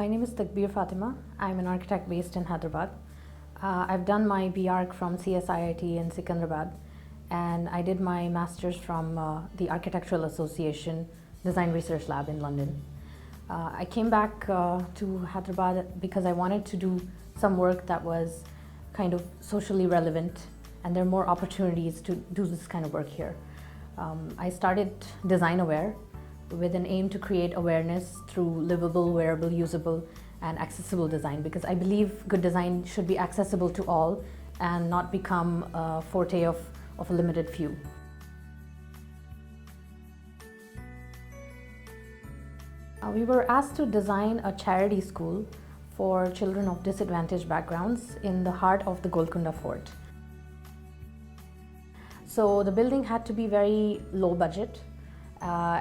My name is Takbir Fatima. I'm an architect based in Hyderabad. I've done my B.Arch from sq.ft in Secunderabad, and I did my master's from the Architectural Association Design Research Lab in London. I came back to Hyderabad because I wanted to do some work that was kind of socially relevant, and there are more opportunities to do this kind of work here. I started Design Aware with an aim to create awareness through livable, wearable, usable, and accessible design, because I believe good design should be accessible to all and not become a forte of a limited few. We were asked to design a charity school for children of disadvantaged backgrounds in the heart of the Golconda fort. So the building had to be very low budget,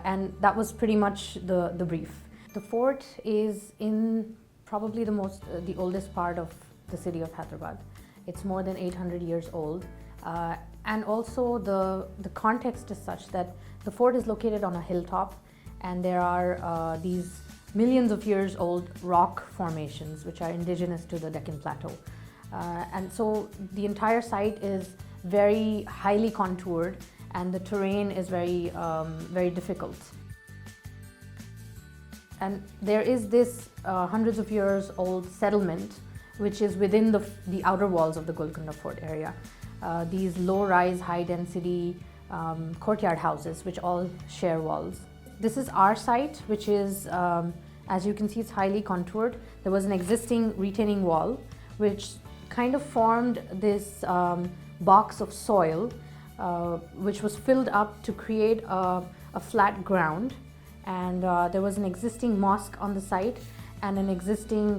and that was pretty much the brief. The fort is in probably the oldest part of the city of Hyderabad. It's more than 800 years old, and also the context is such that the fort is located on a hilltop, and there are these millions of years old rock formations which are indigenous to the Deccan Plateau. And so the entire site is very highly contoured, and the terrain is very difficult. And there is this hundreds of years old settlement which is within the outer walls of the Golconda fort area. These low-rise, high-density courtyard houses which all share walls. This is our site, which is, as you can see, it's highly contoured. There was an existing retaining wall which kind of formed this box of soil which was filled up to create a flat ground, and there was an existing mosque on the site and an existing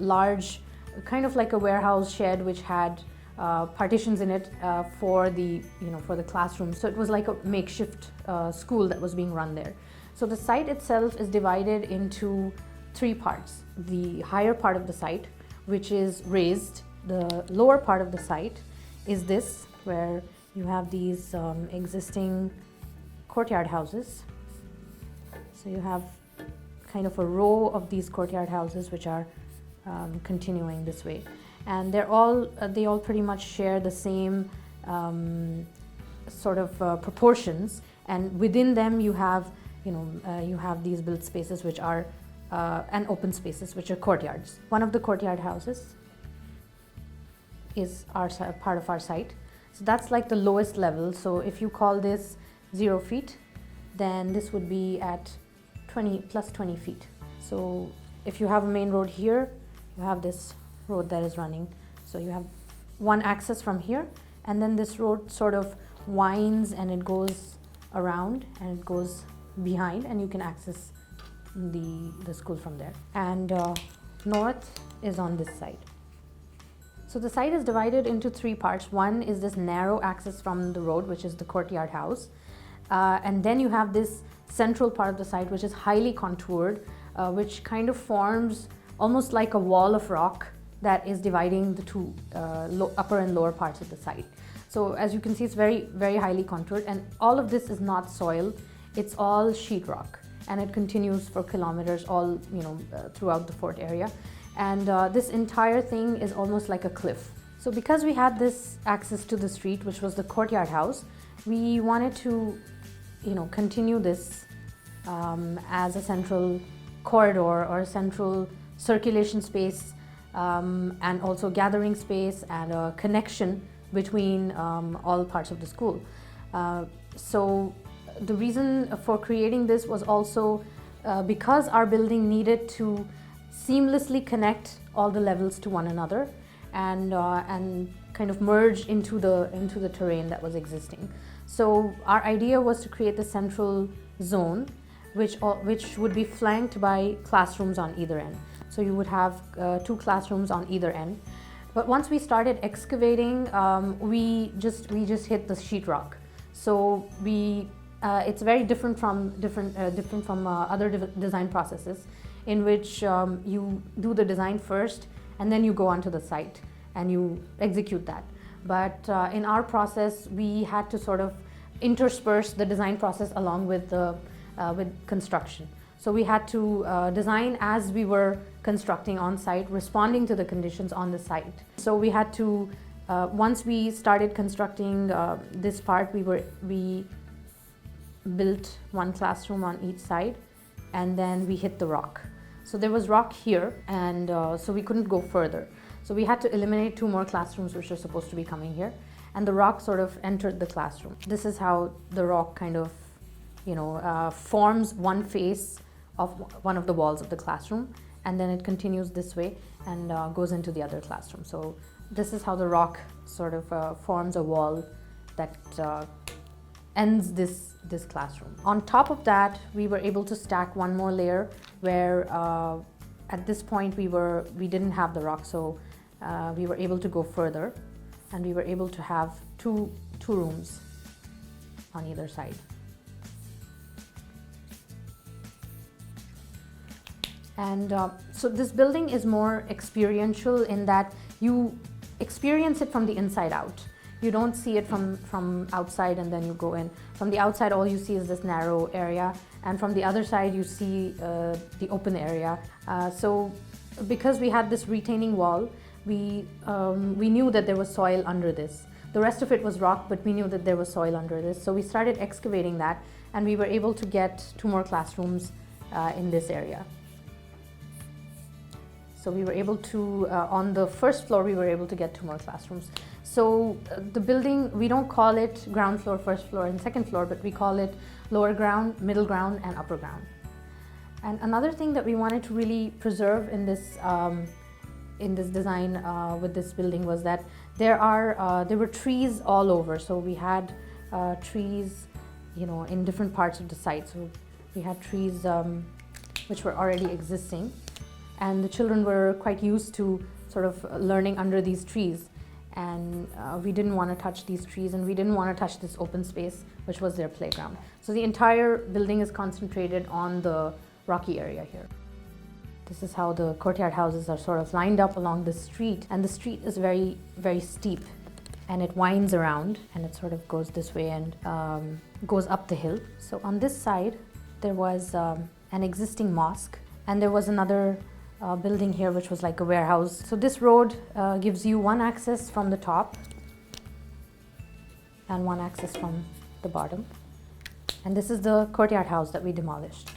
large, kind of like a warehouse shed which had partitions in it for the classrooms. So it was like a makeshift school that was being run there. So the site itself is divided into three parts. The higher part of the site, which is raised. The lower part of the site is this, where you have these existing courtyard houses. So you have kind of a row of these courtyard houses which are continuing this way, and they all pretty much share the same sort of proportions, and within them you have these built spaces which are and open spaces which are courtyards. One of the courtyard houses is part of our site. So that's like the lowest level. So if you call this 0 feet, then this would be at 20 feet. So if you have a main road here, you have this road that is running. So you have one access from here, and then this road sort of winds and it goes around and it goes behind, and you can access the school from there. And north is on this side. So the site is divided into three parts. One is this narrow access from the road, which is the courtyard house. And then you have this central part of the site, which is highly contoured, which kind of forms almost like a wall of rock that is dividing the two upper and lower parts of the site. So as you can see, it's very, very highly contoured, and all of this is not soil, it's all sheetrock, and it continues for kilometers all throughout the fort area. And this entire thing is almost like a cliff. So because we had this access to the street, which was the courtyard house, we wanted to continue this as a central corridor or a central circulation space, and also gathering space and a connection between all parts of the school. So the reason for creating this was also because our building needed to seamlessly connect all the levels to one another and kind of merge into the terrain that was existing. So our idea was to create the central zone, which would be flanked by classrooms on either end. So you would have two classrooms on either end. But once we started excavating, we just hit the sheetrock. So it's very different from other design processes, in which you do the design first and then you go onto the site and you execute that. But in our process, we had to sort of intersperse the design process along with construction. So we had to design as we were constructing on site, responding to the conditions on the site. So we had to, once we started constructing this part, we built one classroom on each side, and then we hit the rock. So there was rock here, and so we couldn't go further. So we had to eliminate 2 more classrooms which are supposed to be coming here, and the rock sort of entered the classroom. This is how the rock kind of, forms one face of one of the walls of the classroom, and then it continues this way and goes into the other classroom. So this is how the rock sort of forms a wall that ends this classroom. On top of that, we were able to stack one more layer where at this point we didn't have the rock, so we were able to go further, and we were able to have two rooms on either side. And so this building is more experiential in that you experience it from the inside out. You don't see it from outside and then you go in. From the outside, all you see is this narrow area, and from the other side, you see the open area. So because we had this retaining wall, we knew that there was soil under this. The rest of it was rock, but we knew that there was soil under this. So we started excavating that, and we were able to get 2 more classrooms in this area. So we were able to, on the first floor, we were able to get 2 more classrooms. So the building, we don't call it ground floor, first floor, and second floor, but we call it lower ground, middle ground, and upper ground. And another thing that we wanted to really preserve in this design with this building was that there were trees all over. So we had trees, in different parts of the site. So we had trees which were already existing, and the children were quite used to sort of learning under these trees. And we didn't want to touch these trees, and we didn't want to touch this open space, which was their playground. So the entire building is concentrated on the rocky area here. This is how the courtyard houses are sort of lined up along the street, and the street is very, very steep, and it winds around, and it sort of goes this way and goes up the hill. So on this side, there was an existing mosque, and there was another building here which was like a warehouse. So this road gives you one access from the top and one access from the bottom, and this is the courtyard house that we demolished.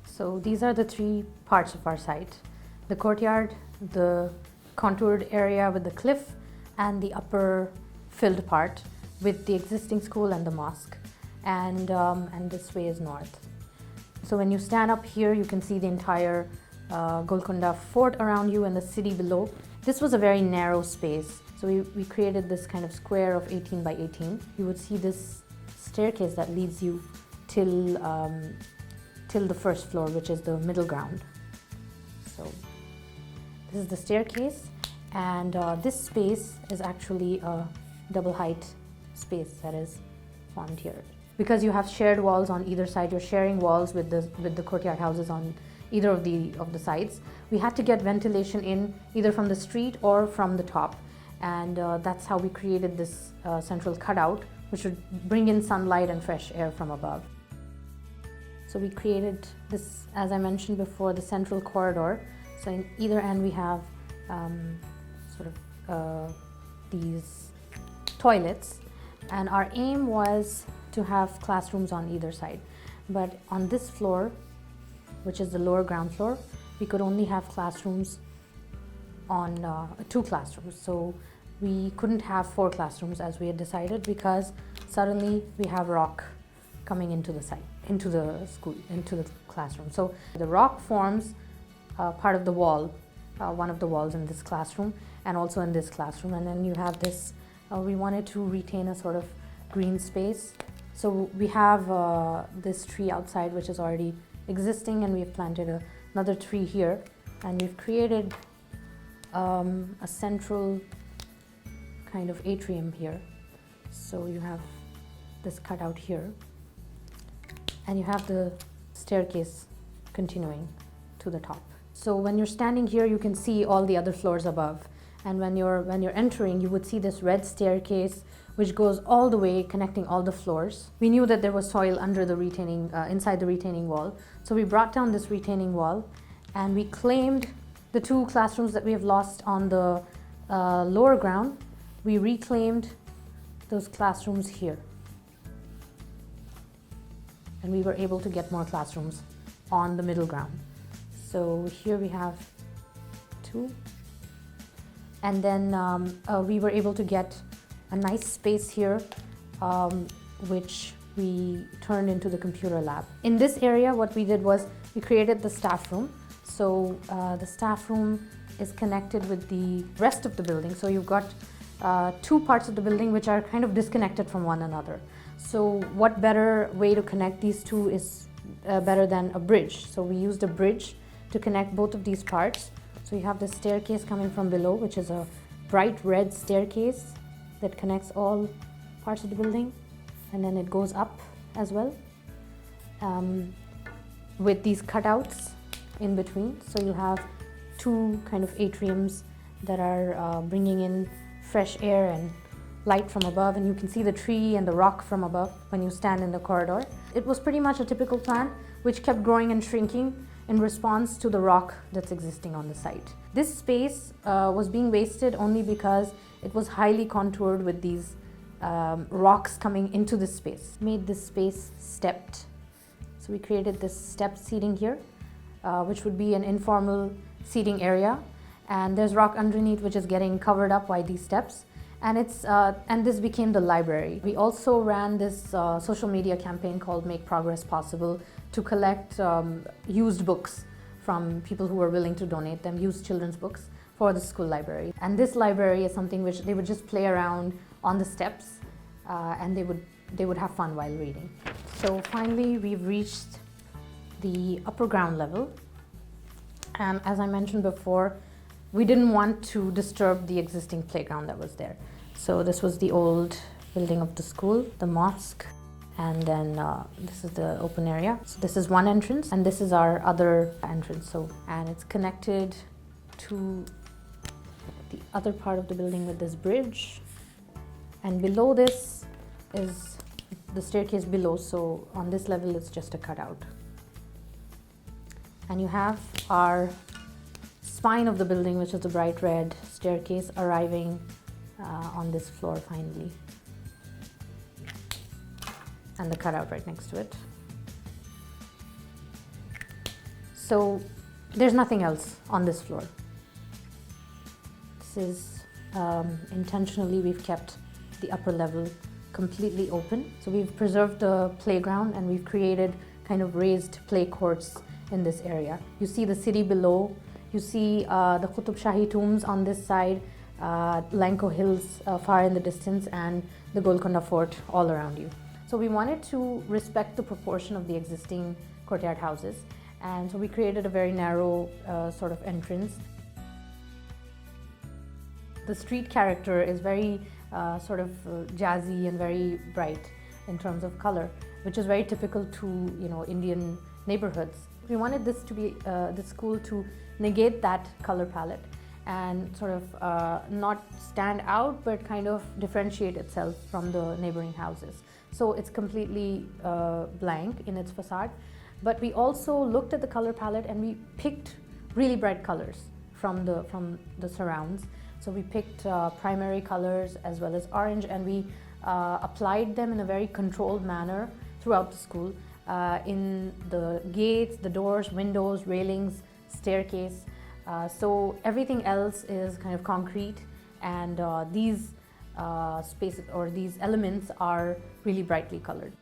So these are the 3 parts of our site: the courtyard, the contoured area with the cliff, and the upper filled part with the existing school and the mosque. And this way is north. So when you stand up here, you can see the entire Golconda fort around you and the city below. This was a very narrow space. So we created this kind of square of 18 by 18. You would see this staircase that leads you till the first floor, which is the middle ground. So this is the staircase, and this space is actually a double height space that is formed here. Because you have shared walls on either side, you're sharing walls with the courtyard houses on either of the sides. We had to get ventilation in either from the street or from the top, and that's how we created this central cutout, which would bring in sunlight and fresh air from above. So we created this, as I mentioned before, the central corridor. So in either end we have these toilets, and our aim was to have classrooms on either side. But on this floor, which is the lower ground floor, we could only have classrooms on 2 classrooms. So we couldn't have 4 classrooms as we had decided, because suddenly we have rock coming into the site, into the school, into the classroom. So the rock forms part of the wall, one of the walls in this classroom, and also in this classroom. And then you have this, we wanted to retain a sort of green space. So we have this tree outside which is already existing, and we've planted another tree here, and we've created a central kind of atrium here, So you have this cutout here, and you have the staircase continuing to the top. So when you're standing here, you can see all the other floors above. And when you're entering, you would see this red staircase which goes all the way, connecting all the floors. We knew that there was soil under the retaining, inside the retaining wall. So we brought down this retaining wall, and we claimed the 2 classrooms that we have lost on the lower ground. We reclaimed those classrooms here. And we were able to get more classrooms on the middle ground. So here we have 2. And then we were able to get a nice space here, which we turned into the computer lab. In this area, what we did was we created the staff room. So the staff room is connected with the rest of the building. So you've got 2 parts of the building which are kind of disconnected from one another. So what better way to connect these 2 is better than a bridge. So we used a bridge to connect both of these parts. So you have this staircase coming from below, which is a bright red staircase that connects all parts of the building, and then it goes up as well, with these cutouts in between. So you have 2 kind of atriums that are bringing in fresh air and light from above, and you can see the tree and the rock from above when you stand in the corridor. It was pretty much a typical plant which kept growing and shrinking in response to the rock that's existing on the site. This space was being wasted only because it was highly contoured with these rocks coming into this space. Made this space stepped. So we created this stepped seating here, which would be an informal seating area. And there's rock underneath which is getting covered up by these steps. And this became the library. We also ran this social media campaign called Make Progress Possible to collect used books from people who were willing to donate them, used children's books for the school library. And this library is something which they would just play around on the steps, and they would have fun while reading. So finally, we've reached the upper ground level. And as I mentioned before, we didn't want to disturb the existing playground that was there. So this was the old building of the school, the mosque, and then this is the open area. So this is one entrance, and this is our other entrance. And it's connected to the other part of the building with this bridge. And below this is the staircase below. So on this level, it's just a cutout. And you have our spine of the building, which is the bright red staircase, arriving on this floor finally, and the cutout right next to it. So there's nothing else on this floor. This is intentionally, we've kept the upper level completely open. So we've preserved the playground, and we've created kind of raised play courts in this area. You see the city below. You see the Qutub Shahi tombs on this side, Lanko Hills far in the distance, and the Golconda fort all around you. So we wanted to respect the proportion of the existing courtyard houses, and so we created a very narrow sort of entrance. The street character is very sort of jazzy and very bright in terms of color, which is very typical to Indian neighborhoods. We wanted this to be the school to negate that color palette and sort of not stand out, but kind of differentiate itself from the neighboring houses. So it's completely blank in its facade. But we also looked at the color palette, and we picked really bright colors from the surrounds. So we picked primary colors as well as orange, and we applied them in a very controlled manner throughout the school, in the gates, the doors, windows, railings, staircase. So everything else is kind of concrete, and these spaces or these elements are really brightly colored.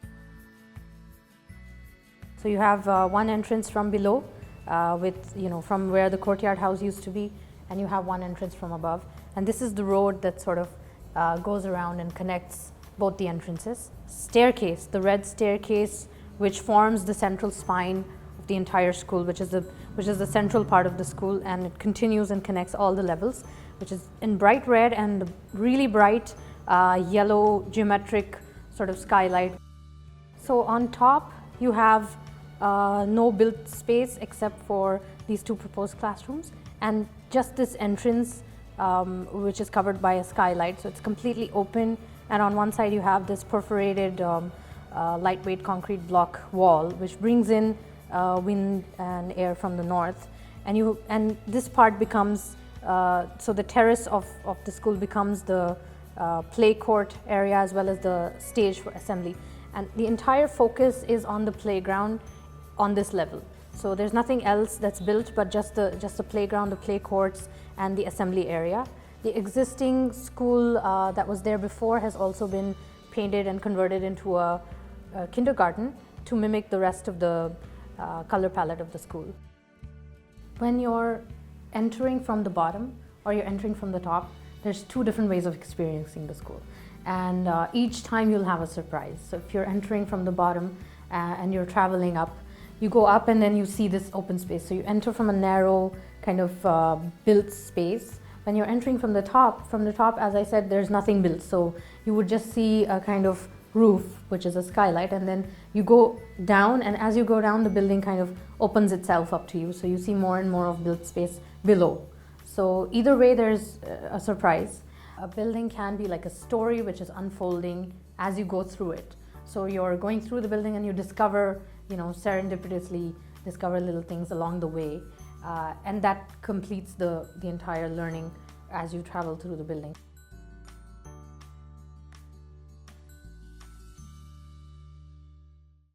So you have one entrance from below, from where the courtyard house used to be, and you have one entrance from above. And this is the road that sort of goes around and connects both the entrances. Staircase, the red staircase, which forms the central spine of the entire school, which is the central part of the school, and it continues and connects all the levels, which is in bright red and really bright yellow geometric sort of skylight. So on top you have no built space except for these two proposed classrooms, and just this entrance which is covered by a skylight, so it's completely open, and on one side you have this perforated lightweight concrete block wall which brings in wind and air from the north, and this part becomes so the terrace of the school becomes the play court area as well as the stage for assembly, and the entire focus is on the playground on this level. So there's nothing else that's built but just the playground, the play courts, and the assembly area. The existing school that was there before has also been painted and converted into a kindergarten to mimic the rest of the color palette of the school. When you're entering from the bottom or you're entering from the top, there's two different ways of experiencing the school, and each time you'll have a surprise. So if you're entering from the bottom and you're traveling up, you go up and then you see this open space. So you enter from a narrow kind of built space. When you're entering from the top, as I said, there's nothing built. So you would just see a kind of roof, which is a skylight, and then you go down, and as you go down, the building kind of opens itself up to you. So you see more and more of built space below. So either way, there's a surprise. A building can be like a story which is unfolding as you go through it. So you're going through the building and you discover, serendipitously discover little things along the way. And that completes the entire learning as you travel through the building.